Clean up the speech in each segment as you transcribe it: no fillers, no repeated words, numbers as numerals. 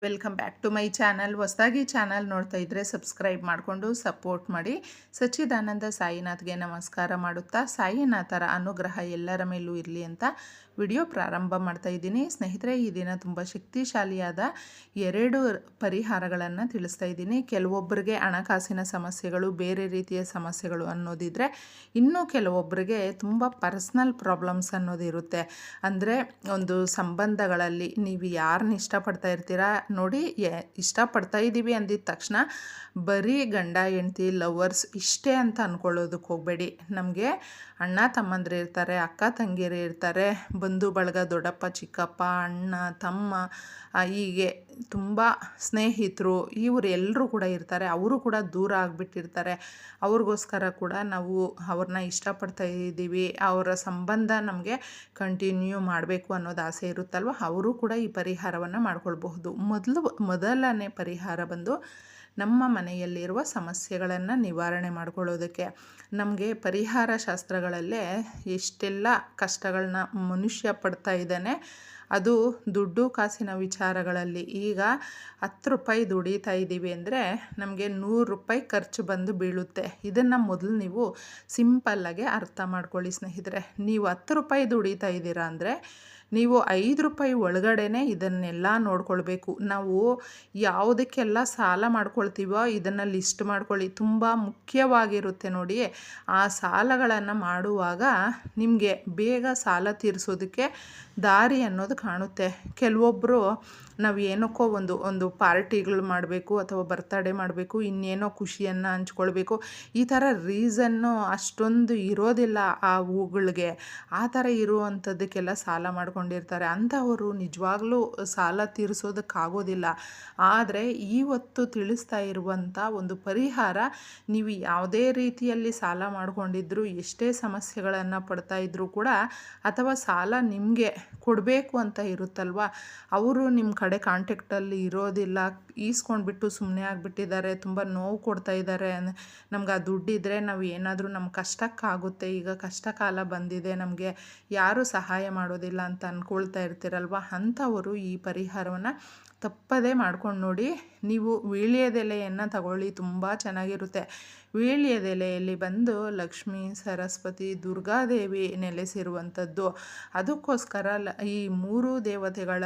Welcome back to my channel. ಹೊಸದಾಗಿ channel ನೋಡ್ತಾ ಇದ್ದರೆ ಸಬ್ಸ್ಕ್ರೈಬ್ ಮಾಡಿಕೊಂಡು ಸಪೋರ್ಟ್ ಮಾಡಿ. ಸಚ್ಚಿದಾನಂದ ಸಾಯಿನಾಥ್ಗೆ ನಮಸ್ಕಾರ ಮಾಡುತ್ತಾ ಸಾಯಿನಾಥರ ಅನುಗ್ರಹ ಎಲ್ಲರ ಮೇಲೂ ಇರಲಿ ಅಂತ ವಿಡಿಯೋ ಪ್ರಾರಂಭ ಮಾಡ್ತಾ ಇದ್ದೀನಿ. ಸ್ನೇಹಿತರೆ, ಈ ದಿನ ತುಂಬ ಶಕ್ತಿಶಾಲಿಯಾದ 2 ಪರಿಹಾರಗಳನ್ನು ತಿಳಿಸ್ತಾ ಇದ್ದೀನಿ. ಕೆಲವೊಬ್ಬರಿಗೆ ಹಣಕಾಸಿನ ಸಮಸ್ಯೆಗಳು, ಬೇರೆ ರೀತಿಯ ಸಮಸ್ಯೆಗಳು ಅನ್ನೋದಿದ್ರೆ, ಇನ್ನೂ ಕೆಲವೊಬ್ಬರಿಗೆ ತುಂಬ ಪರ್ಸ್ನಲ್ ಪ್ರಾಬ್ಲಮ್ಸ್ ಅನ್ನೋದಿರುತ್ತೆ. ಅಂದರೆ ಒಂದು ಸಂಬಂಧಗಳಲ್ಲಿ ನೀವು ಯಾರನ್ನ ಇಷ್ಟಪಡ್ತಾ ಇರ್ತೀರಾ ನೋಡಿ, ಇಷ್ಟಪಡ್ತಾ ಇದ್ದೀವಿ ಅಂದಿದ ತಕ್ಷಣ ಬರೀ ಗಂಡ ಹೆಂಡ್ತಿ ಲವರ್ಸ್ ಇಷ್ಟೇ ಅಂತ ಅಂದ್ಕೊಳ್ಳೋದಕ್ಕೆ ಹೋಗಬೇಡಿ. ನಮಗೆ ಅಣ್ಣ ತಮ್ಮಂದಿರು ಇರ್ತಾರೆ, ಅಕ್ಕ ತಂಗಿಯರು ಇರ್ತಾರೆ, ಬಂಧು ಬಳಗ, ದೊಡ್ಡಪ್ಪ ಚಿಕ್ಕಪ್ಪ, ಅಣ್ಣ ತಮ್ಮ, ಹೀಗೆ ತುಂಬ ಸ್ನೇಹಿತರು, ಇವರು ಎಲ್ಲರೂ ಕೂಡ ಇರ್ತಾರೆ. ಅವರು ಕೂಡ ದೂರ ಆಗಿಬಿಟ್ಟಿರ್ತಾರೆ. ಅವ್ರಿಗೋಸ್ಕರ ಕೂಡ ನಾವು ಅವ್ರನ್ನ ಇಷ್ಟಪಡ್ತಾ ಇದ್ದೀವಿ, ಅವರ ಸಂಬಂಧ ನಮಗೆ ಕಂಟಿನ್ಯೂ ಮಾಡಬೇಕು ಅನ್ನೋದು ಆಸೆ ಇರುತ್ತಲ್ವ, ಅವರು ಕೂಡ ಈ ಪರಿಹಾರವನ್ನು ಮಾಡ್ಕೊಳ್ಬಹುದು. ಮೊದಲನೇ ಪರಿಹಾರ ಬಂದು ನಮ್ಮ ಮನೆಯಲ್ಲಿರುವ ಸಮಸ್ಯೆಗಳನ್ನು ನಿವಾರಣೆ ಮಾಡ್ಕೊಳ್ಳೋದಕ್ಕೆ. ನಮಗೆ ಪರಿಹಾರ ಶಾಸ್ತ್ರಗಳಲ್ಲೇ ಎಷ್ಟೆಲ್ಲ ಕಷ್ಟಗಳನ್ನ ಮನುಷ್ಯ ಪಡ್ತಾ ಇದ್ದಾನೆ, ಅದು ದುಡ್ಡು ಕಾಸಿನ ವಿಚಾರಗಳಲ್ಲಿ. ಈಗ 10 ರೂಪಾಯಿ ದುಡಿತಾ ಇದ್ದೀವಿ ಅಂದರೆ ನಮಗೆ 100 ರೂಪಾಯಿ ಖರ್ಚು ಬಂದು ಬೀಳುತ್ತೆ. ಇದನ್ನು ಮೊದಲು ನೀವು ಸಿಂಪಲ್ಲಾಗೆ ಅರ್ಥ ಮಾಡ್ಕೊಳ್ಳಿ ಸ್ನೇಹಿತರೆ. ನೀವು 10 ರೂಪಾಯಿ ದುಡಿತಾ ಇದ್ದೀರಾ ಅಂದರೆ ನೀವು 5 ರೂಪಾಯಿ ಒಳಗಡೆನೆ ಇದನ್ನೆಲ್ಲ ನೋಡ್ಕೊಳ್ಬೇಕು. ನಾವು ಯಾವುದಕ್ಕೆಲ್ಲ ಸಾಲ ಮಾಡ್ಕೊಳ್ತೀವೋ ಇದನ್ನು ಲಿಸ್ಟ್ ಮಾಡ್ಕೊಳ್ಳಿ. ತುಂಬ ಮುಖ್ಯವಾಗಿರುತ್ತೆ ನೋಡಿ. ಆ ಸಾಲಗಳನ್ನು ಮಾಡುವಾಗ ನಿಮಗೆ ಬೇಗ ಸಾಲ ತೀರಿಸೋದಕ್ಕೆ ದಾರಿ ಅನ್ನೋದು ಕಾಣುತ್ತೆ. ಕೆಲವೊಬ್ಬರು ನಾವು ಏನಕ್ಕೋ ಒಂದು ಪಾರ್ಟಿಗಳು ಮಾಡಬೇಕು ಅಥವಾ ಬರ್ತಡೇ ಮಾಡಬೇಕು, ಇನ್ನೇನೋ ಖುಷಿಯನ್ನು ಹಂಚ್ಕೊಳ್ಬೇಕು, ಈ ಥರ ರೀಸನ್ನು ಅಷ್ಟೊಂದು ಇರೋದಿಲ್ಲ ಆ ಹೂಗಳಿಗೆ. ಆ ಥರ ಇರುವಂಥದ್ದಕ್ಕೆಲ್ಲ ಸಾಲ ಮಾಡ್ಕೊಂಡಿರ್ತಾರೆ. ಅಂಥವರು ನಿಜವಾಗ್ಲೂ ಸಾಲ ತೀರಿಸೋದಕ್ಕಾಗೋದಿಲ್ಲ. ಆದರೆ ಇವತ್ತು ತಿಳಿಸ್ತಾ ಇರುವಂಥ ಒಂದು ಪರಿಹಾರ, ನೀವು ಯಾವುದೇ ರೀತಿಯಲ್ಲಿ ಸಾಲ ಮಾಡ್ಕೊಂಡಿದ್ರು, ಎಷ್ಟೇ ಸಮಸ್ಯೆಗಳನ್ನು ಪಡ್ತಾ ಇದ್ದರೂ ಕೂಡ, ಅಥವಾ ಸಾಲ ನಿಮಗೆ ಕೊಡಬೇಕು ಅಂತ ಇರುತ್ತಲ್ವ, ಅವರು ನಿಮ್ಮ ಕಡೆ ಕಾಂಟ್ಯಾಕ್ಟಲ್ಲಿ ಇರೋದಿಲ್ಲ, ಈಸ್ಕೊಂಡ್ಬಿಟ್ಟು ಸುಮ್ಮನೆ ಆಗಿಬಿಟ್ಟಿದ್ದಾರೆ, ತುಂಬ ನೋವು ಕೊಡ್ತಾ ಇದ್ದಾರೆ, ನಮ್ಗೆ ಆ ದುಡ್ಡಿದ್ರೆ ನಾವು ಏನಾದರೂ ನಮ್ಮ ಕಷ್ಟಕ್ಕಾಗುತ್ತೆ, ಈಗ ಕಷ್ಟ ಕಾಲ ಬಂದಿದೆ, ನಮಗೆ ಯಾರೂ ಸಹಾಯ ಮಾಡೋದಿಲ್ಲ ಅಂತ ಅಂದ್ಕೊಳ್ತಾ ಇರ್ತೀರಲ್ವ, ಅಂಥವರು ಈ ಪರಿಹಾರವನ್ನು ತಪ್ಪದೇ ಮಾಡ್ಕೊಂಡು ನೋಡಿ. ನೀವು ವೀಳ್ಯದೆಲೆಯನ್ನು ತಗೊಳ್ಳಿ, ತುಂಬ ಚೆನ್ನಾಗಿರುತ್ತೆ. ವೀಳ್ಯದೆಲೆಯಲ್ಲಿ ಬಂದು ಲಕ್ಷ್ಮೀ, ಸರಸ್ವತಿ, ದುರ್ಗಾದೇವಿ ನೆಲೆಸಿರುವಂಥದ್ದು. ಅದಕ್ಕೋಸ್ಕರ ಈ 3 ದೇವತೆಗಳ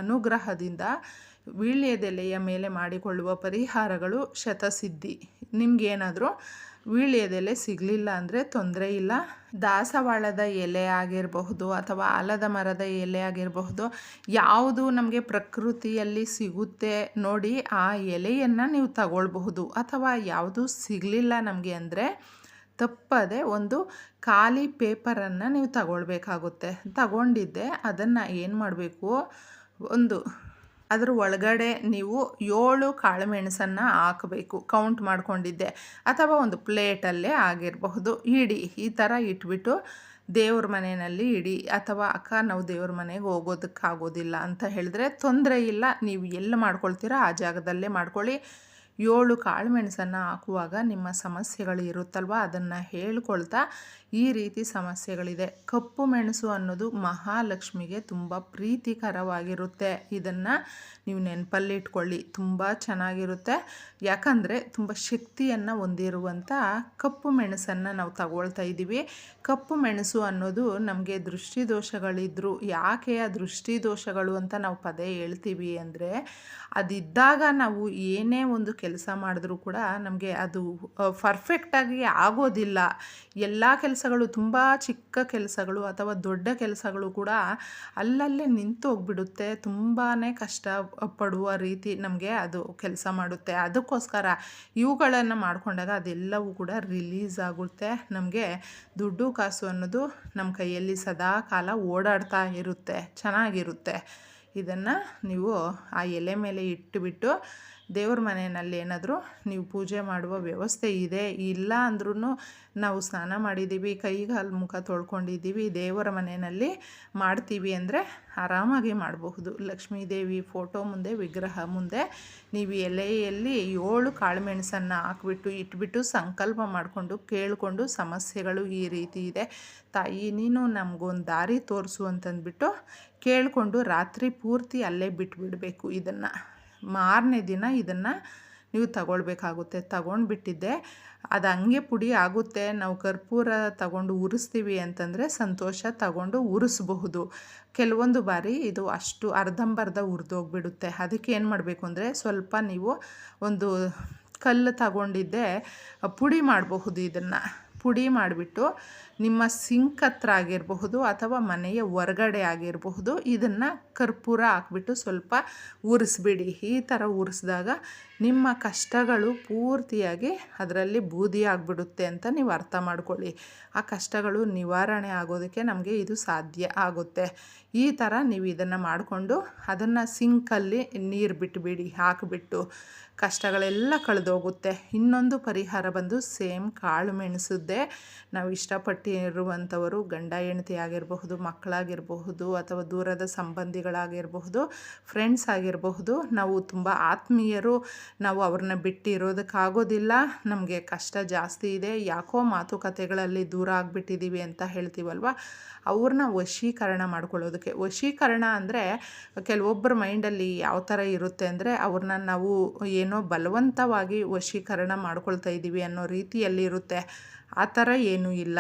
ಅನುಗ್ರಹದಿಂದ ವೀಳ್ಯದೆಲೆಯ ಮೇಲೆ ಮಾಡಿಕೊಳ್ಳುವ ಪರಿಹಾರಗಳು ಶತಸಿದ್ಧಿ. ನಿಮಗೇನಾದರೂ ವೀಳ್ಯದೆಲೆ ಸಿಗಲಿಲ್ಲ ಅಂದರೆ ತೊಂದರೆ ಇಲ್ಲ. ದಾಸವಾಳದ ಎಲೆ ಆಗಿರಬಹುದು ಅಥವಾ ಆಲದ ಮರದ ಎಲೆ ಆಗಿರಬಹುದು, ಯಾವುದು ನಮಗೆ ಪ್ರಕೃತಿಯಲ್ಲಿ ಸಿಗುತ್ತೆ ನೋಡಿ, ಆ ಎಲೆಯನ್ನು ನೀವು ತಗೊಳ್ಬಹುದು. ಅಥವಾ ಯಾವುದು ಸಿಗಲಿಲ್ಲ ನಮಗೆ ಅಂದರೆ ತಪ್ಪದೆ ಒಂದು ಖಾಲಿ ಪೇಪರನ್ನು ನೀವು ತಗೊಳ್ಬೇಕಾಗುತ್ತೆ. ತಗೊಂಡಿದ್ದೆ ಅದನ್ನು ಏನು ಮಾಡಬೇಕು, ಅದರ ಒಳಗಡೆ ನೀವು 7 ಕಾಳುಮೆಣಸನ್ನು ಹಾಕಬೇಕು. ಕೌಂಟ್ ಮಾಡ್ಕೊಂಡಿದ್ದೆ, ಅಥವಾ ಒಂದು ಪ್ಲೇಟಲ್ಲೇ ಆಗಿರಬಹುದು, ಇಡಿ. ಈ ಥರ ಇಟ್ಬಿಟ್ಟು ದೇವ್ರ ಮನೆಯಲ್ಲಿ ಇಡಿ. ಅಥವಾ ಅಕ್ಕ ನಾವು ದೇವ್ರ ಮನೆಗೆ ಹೋಗೋದಕ್ಕಾಗೋದಿಲ್ಲ ಅಂತ ಹೇಳಿದ್ರೆ ತೊಂದರೆ ಇಲ್ಲ, ನೀವು ಎಲ್ಲಿ ಮಾಡ್ಕೊಳ್ತೀರೋ ಆ ಜಾಗದಲ್ಲೇ ಮಾಡ್ಕೊಳ್ಳಿ. 7 ಕಾಳುಮೆಣಸನ್ನು ಹಾಕುವಾಗ ನಿಮ್ಮ ಸಮಸ್ಯೆಗಳು ಇರುತ್ತಲ್ವ, ಅದನ್ನು ಹೇಳ್ಕೊಳ್ತಾ ಈ ರೀತಿ ಸಮಸ್ಯೆಗಳಿದೆ. ಕಪ್ಪು ಮೆಣಸು ಅನ್ನೋದು ಮಹಾಲಕ್ಷ್ಮಿಗೆ ತುಂಬ ಪ್ರೀತಿಕರವಾಗಿರುತ್ತೆ. ಇದನ್ನು ನೀವು ನೆನಪಲ್ಲಿಟ್ಕೊಳ್ಳಿ, ತುಂಬ ಚೆನ್ನಾಗಿರುತ್ತೆ. ಯಾಕಂದರೆ ತುಂಬ ಶಕ್ತಿಯನ್ನು ಹೊಂದಿರುವಂಥ ಕಪ್ಪು ಮೆಣಸನ್ನು ನಾವು ತಗೊಳ್ತಾ ಇದ್ದೀವಿ. ಕಪ್ಪು ಮೆಣಸು ಅನ್ನೋದು ನಮಗೆ ದೃಷ್ಟಿದೋಷಗಳಿದ್ರು, ಯಾಕೆ ಆ ದೃಷ್ಟಿದೋಷಗಳು ಅಂತ ನಾವು ಪದೇ ಹೇಳ್ತೀವಿ ಅಂದರೆ, ಅದಿದ್ದಾಗ ನಾವು ಏನೇ ಒಂದು ಕೆಲಸ ಮಾಡಿದ್ರೂ ಕೂಡ ನಮಗೆ ಅದು ಪರ್ಫೆಕ್ಟಾಗಿ ಆಗೋದಿಲ್ಲ. ಎಲ್ಲ ಕೆಲಸಗಳು, ತುಂಬ ಚಿಕ್ಕ ಕೆಲಸಗಳು ಅಥವಾ ದೊಡ್ಡ ಕೆಲಸಗಳು ಕೂಡ ಅಲ್ಲಲ್ಲೇ ನಿಂತು ಹೋಗ್ಬಿಡುತ್ತೆ. ತುಂಬಾ ಕಷ್ಟ ಪಡುವ ರೀತಿ ನಮಗೆ ಅದು ಕೆಲಸ ಮಾಡುತ್ತೆ. ಅದಕ್ಕೋಸ್ಕರ ಇವುಗಳನ್ನು ಮಾಡಿಕೊಂಡಾಗ ಅದೆಲ್ಲವೂ ಕೂಡ ರಿಲೀಸ್ ಆಗುತ್ತೆ. ನಮಗೆ ದುಡ್ಡು ಕಾಸು ಅನ್ನೋದು ನಮ್ಮ ಕೈಯಲ್ಲಿ ಸದಾ ಕಾಲ ಓಡಾಡ್ತಾ ಇರುತ್ತೆ, ಚೆನ್ನಾಗಿರುತ್ತೆ. ಇದನ್ನು ನೀವು ಆ ಎಲೆ ಮೇಲೆ ಇಟ್ಟುಬಿಟ್ಟು ದೇವ್ರ ಮನೆಯಲ್ಲಿ ಏನಾದರೂ ನೀವು ಪೂಜೆ ಮಾಡುವ ವ್ಯವಸ್ಥೆ ಇದೆ, ಇಲ್ಲ ಅಂದ್ರೂ ನಾವು ಸ್ನಾನ ಮಾಡಿದ್ದೀವಿ, ಕೈಗಾಲು ಮುಖ ತೊಳ್ಕೊಂಡಿದ್ದೀವಿ, ದೇವರ ಮನೆಯಲ್ಲಿ ಮಾಡ್ತೀವಿ ಅಂದರೆ ಆರಾಮಾಗಿ ಮಾಡಬಹುದು. ಲಕ್ಷ್ಮೀದೇವಿ ಫೋಟೋ ಮುಂದೆ, ವಿಗ್ರಹ ಮುಂದೆ ನೀವು ಎಲೆಯಲ್ಲಿ 7 ಕಾಳುಮೆಣಸನ್ನು ಹಾಕ್ಬಿಟ್ಟು ಇಟ್ಬಿಟ್ಟು ಸಂಕಲ್ಪ ಮಾಡಿಕೊಂಡು ಕೇಳಿಕೊಂಡು, ಸಮಸ್ಯೆಗಳು ಈ ರೀತಿ ಇದೆ ತಾಯಿ, ನೀನು ನಮಗೊಂದು ದಾರಿ ತೋರಿಸು ಅಂತಂದ್ಬಿಟ್ಟು ಕೇಳಿಕೊಂಡು ರಾತ್ರಿ ಪೂರ್ತಿ ಅಲ್ಲೇ ಬಿಟ್ಬಿಡಬೇಕು. ಇದನ್ನು ಮಾರನೇ ದಿನ ಇದನ್ನು ನೀವು ತಗೊಳ್ಬೇಕಾಗುತ್ತೆ. ತಗೊಂಡ್ಬಿಟ್ಟಿದ್ದೆ ಅದು ಹಂಗೆ ಪುಡಿ ಆಗುತ್ತೆ, ನಾವು ಕರ್ಪೂರ ತಗೊಂಡು ಉರಿಸ್ತೀವಿ ಅಂತಂದರೆ ಸಂತೋಷ, ತಗೊಂಡು ಉರಿಸ್ಬಹುದು. ಕೆಲವೊಂದು ಬಾರಿ ಇದು ಅಷ್ಟು ಅರ್ಧಂಬರ್ಧ ಹುರಿದೋಗ್ಬಿಡುತ್ತೆ. ಅದಕ್ಕೆ ಏನು ಮಾಡಬೇಕು ಅಂದರೆ ಸ್ವಲ್ಪ ನೀವು ಒಂದು ಕಲ್ಲು ತಗೊಂಡಿದ್ದೆ ಪುಡಿ ಮಾಡಬಹುದು. ಇದನ್ನು ಪುಡಿ ಮಾಡಿಬಿಟ್ಟು ನಿಮ್ಮ ಸಿಂಕ್ ಹತ್ರ ಆಗಿರಬಹುದು ಅಥವಾ ಮನೆಯ ಹೊರಗಡೆ ಆಗಿರಬಹುದು, ಇದನ್ನು ಕರ್ಪೂರ ಹಾಕ್ಬಿಟ್ಟು ಸ್ವಲ್ಪ ಉರಿಸ್ಬಿಡಿ. ಈ ಥರ ಉರಿಸಿದಾಗ ನಿಮ್ಮ ಕಷ್ಟಗಳು ಪೂರ್ತಿಯಾಗಿ ಅದರಲ್ಲಿ ಬೂದಿ ಆಗಿಬಿಡುತ್ತೆ ಅಂತ ನೀವು ಅರ್ಥ ಮಾಡ್ಕೊಳ್ಳಿ. ಆ ಕಷ್ಟಗಳು ನಿವಾರಣೆ ಆಗೋದಕ್ಕೆ ನಮಗೆ ಇದು ಸಾಧ್ಯ ಆಗುತ್ತೆ. ಈ ಥರ ನೀವು ಇದನ್ನು ಮಾಡಿಕೊಂಡು ಅದನ್ನು ಸಿಂಕಲ್ಲಿ ನೀರು ಬಿಟ್ಟುಬಿಡಿ, ಹಾಕಿಬಿಟ್ಟು ಕಷ್ಟಗಳೆಲ್ಲ ಕಳೆದೋಗುತ್ತೆ. ಇನ್ನೊಂದು ಪರಿಹಾರ ಬಂದು ಸೇಮ್ ಕಾಳು ಮೆಣಸದ್ದೇ. ನಾವು ಇಷ್ಟಪಟ್ಟಿರುವಂಥವರು ಗಂಡ ಹೆಂಡತಿ ಆಗಿರಬಹುದು, ಮಕ್ಕಳಾಗಿರಬಹುದು ಅಥವಾ ದೂರದ ಸಂಬಂಧಿಗಳಾಗಿರಬಹುದು, ಫ್ರೆಂಡ್ಸ್ ಆಗಿರಬಹುದು, ನಾವು ತುಂಬ ಆತ್ಮೀಯರು, ನಾವು ಅವ್ರನ್ನ ಬಿಟ್ಟಿರೋದಕ್ಕಾಗೋದಿಲ್ಲ, ನಮಗೆ ಕಷ್ಟ ಜಾಸ್ತಿ ಇದೆ, ಯಾಕೋ ಮಾತುಕತೆಗಳಲ್ಲಿ ದೂರ ಆಗಿಬಿಟ್ಟಿದ್ದೀವಿ ಅಂತ ಹೇಳ್ತೀವಲ್ವ, ಅವ್ರನ್ನ ವಶೀಕರಣ ಮಾಡ್ಕೊಳ್ಳೋದಕ್ಕೆ. ವಶೀಕರಣ ಅಂದರೆ ಕೆಲವೊಬ್ಬರ ಮೈಂಡಲ್ಲಿ ಯಾವ ಥರ ಇರುತ್ತೆ ಅಂದರೆ ಅವ್ರನ್ನ ನಾವು ಏನೋ ಬಲವಂತವಾಗಿ ವಶೀಕರಣ ಮಾಡ್ಕೊಳ್ತಾ ಇದ್ದೀವಿ ಅನ್ನೋ ರೀತಿಯಲ್ಲಿ ಇರುತ್ತೆ. ಆ ಥರ ಏನೂ ಇಲ್ಲ.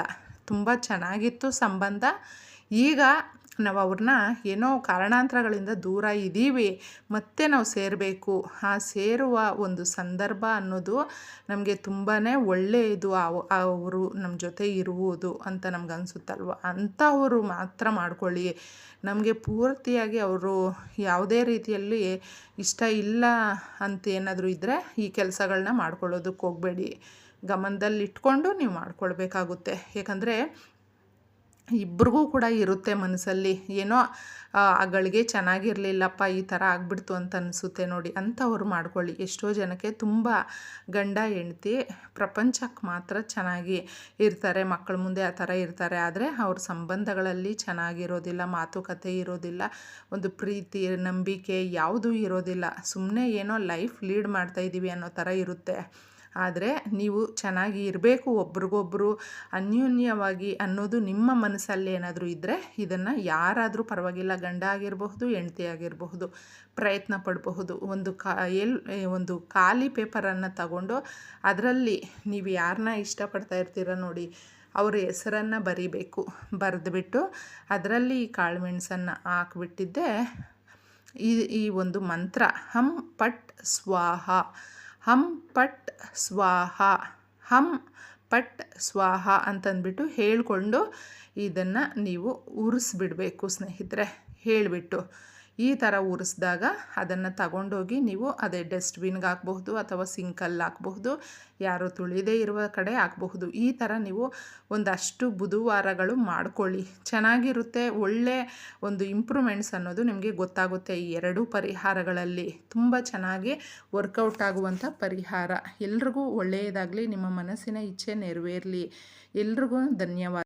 ತುಂಬ ಚೆನ್ನಾಗಿತ್ತು ಸಂಬಂಧ, ಈಗ ನಾವು ಅವ್ರನ್ನ ಏನೋ ಕಾರಣಾಂತರಗಳಿಂದ ದೂರ ಇದ್ದೀವಿ, ಮತ್ತೆ ನಾವು ಸೇರಬೇಕು. ಆ ಸೇರುವ ಒಂದು ಸಂದರ್ಭ ಅನ್ನೋದು ನಮಗೆ ತುಂಬಾ ಒಳ್ಳೆಯದು. ಅವರು ನಮ್ಮ ಜೊತೆ ಇರುವುದು ಅಂತ ನಮ್ಗೆ ಅನಿಸುತ್ತಲ್ವ, ಅಂಥವರು ಮಾತ್ರ ಮಾಡ್ಕೊಳ್ಳಿ. ನಮಗೆ ಪೂರ್ತಿಯಾಗಿ ಅವರು ಯಾವುದೇ ರೀತಿಯಲ್ಲಿ ಇಷ್ಟ ಇಲ್ಲ ಅಂತ ಏನಾದರೂ ಇದ್ದರೆ ಈ ಕೆಲಸಗಳನ್ನ ಮಾಡ್ಕೊಳ್ಳೋದಕ್ಕೆ ಹೋಗಬೇಡಿ. ಗಮನದಲ್ಲಿಟ್ಕೊಂಡು ನೀವು ಮಾಡ್ಕೊಳ್ಬೇಕಾಗುತ್ತೆ. ಯಾಕಂದರೆ ಇಬ್ರಿಗೂ ಕೂಡ ಇರುತ್ತೆ ಮನಸ್ಸಲ್ಲಿ ಏನೋ ಆ ಗಳಿಗೆ ಚೆನ್ನಾಗಿರಲಿಲ್ಲಪ್ಪ, ಈ ಥರ ಆಗಿಬಿಡ್ತು ಅಂತ ಅನಿಸುತ್ತೆ ನೋಡಿ, ಅಂಥವ್ರು ಮಾಡ್ಕೊಳ್ಳಿ. ಎಷ್ಟೋ ಜನಕ್ಕೆ ತುಂಬ ಗಂಡ ಹೆಂಡ್ತಿ ಪ್ರಪಂಚಕ್ಕೆ ಮಾತ್ರ ಚೆನ್ನಾಗಿ ಇರ್ತಾರೆ, ಮಕ್ಕಳ ಮುಂದೆ ಆ ಥರ ಇರ್ತಾರೆ, ಆದರೆ ಅವ್ರ ಸಂಬಂಧಗಳಲ್ಲಿ ಚೆನ್ನಾಗಿರೋದಿಲ್ಲ, ಮಾತುಕತೆ ಇರೋದಿಲ್ಲ, ಒಂದು ಪ್ರೀತಿ ನಂಬಿಕೆ ಯಾವುದೂ ಇರೋದಿಲ್ಲ. ಸುಮ್ಮನೆ ಏನೋ ಲೈಫ್ ಲೀಡ್ ಮಾಡ್ತಾಯಿದ್ದೀವಿ ಅನ್ನೋ ಥರ ಇರುತ್ತೆ. ಆದರೆ ನೀವು ಚೆನ್ನಾಗಿ ಇರಬೇಕು, ಒಬ್ರಿಗೊಬ್ಬರು ಅನ್ಯೋನ್ಯವಾಗಿ ಅನ್ನೋದು ನಿಮ್ಮ ಮನಸ್ಸಲ್ಲಿ ಏನಾದರೂ ಇದ್ದರೆ ಇದನ್ನು ಯಾರಾದರೂ ಪರವಾಗಿಲ್ಲ, ಗಂಡ ಆಗಿರಬಹುದು ಹೆಂಡತಿ ಆಗಿರಬಹುದು, ಪ್ರಯತ್ನ ಪಡಬಹುದು. ಒಂದು ಖಾಲಿ ಪೇಪರನ್ನು ತಗೊಂಡು ಅದರಲ್ಲಿ ನೀವು ಯಾರನ್ನ ಇಷ್ಟಪಡ್ತಾ ಇರ್ತೀರ ನೋಡಿ ಅವ್ರ ಹೆಸರನ್ನು ಬರಿಬೇಕು. ಬರೆದುಬಿಟ್ಟು ಅದರಲ್ಲಿ ಈ ಕಾಳು ಮೆಣಸನ್ನು ಹಾಕಿಬಿಟ್ಟಿದ್ದೆ ಈ ಒಂದು ಮಂತ್ರ ಹಂ ಪಟ್ ಸ್ವಾಹ, ಹಂ ಪಟ್ ಸ್ವಾಹ, ಹಂ ಪಟ್ ಸ್ವಾಹ ಅಂತಂದ್ಬಿಟ್ಟು ಹೇಳಿಕೊಂಡು ಇದನ್ನು ನೀವು ಉರಿಸ್ಬಿಡಬೇಕು ಸ್ನೇಹಿತರೆ. ಹೇಳಿಬಿಟ್ಟು ಈ ಥರ ಉರಿಸಿದಾಗ ಅದನ್ನು ತಗೊಂಡೋಗಿ ನೀವು ಅದೇ ಡಸ್ಟ್ಬಿನ್ಗೆ ಹಾಕಬಹುದು ಅಥವಾ ಸಿಂಕಲ್ಲಿ ಹಾಕಬಹುದು, ಯಾರು ತುಳಿದೇ ಇರುವ ಕಡೆ ಹಾಕಬಹುದು. ಈ ಥರ ನೀವು ಒಂದಷ್ಟು ಬುಧವಾರಗಳು ಮಾಡ್ಕೊಳ್ಳಿ, ಚೆನ್ನಾಗಿರುತ್ತೆ. ಒಳ್ಳೆ ಒಂದು ಇಂಪ್ರೂವ್ಮೆಂಟ್ಸ್ ಅನ್ನೋದು ನಿಮಗೆ ಗೊತ್ತಾಗುತ್ತೆ. ಈ ಎರಡೂ ಪರಿಹಾರಗಳಲ್ಲಿ ತುಂಬ ಚೆನ್ನಾಗಿ ವರ್ಕೌಟ್ ಆಗುವಂಥ ಪರಿಹಾರ. ಎಲ್ರಿಗೂ ಒಳ್ಳೆಯದಾಗಲಿ, ನಿಮ್ಮ ಮನಸ್ಸಿನ ಇಚ್ಛೆ ನೆರವೇರಲಿ. ಎಲ್ರಿಗೂ ಧನ್ಯವಾದ.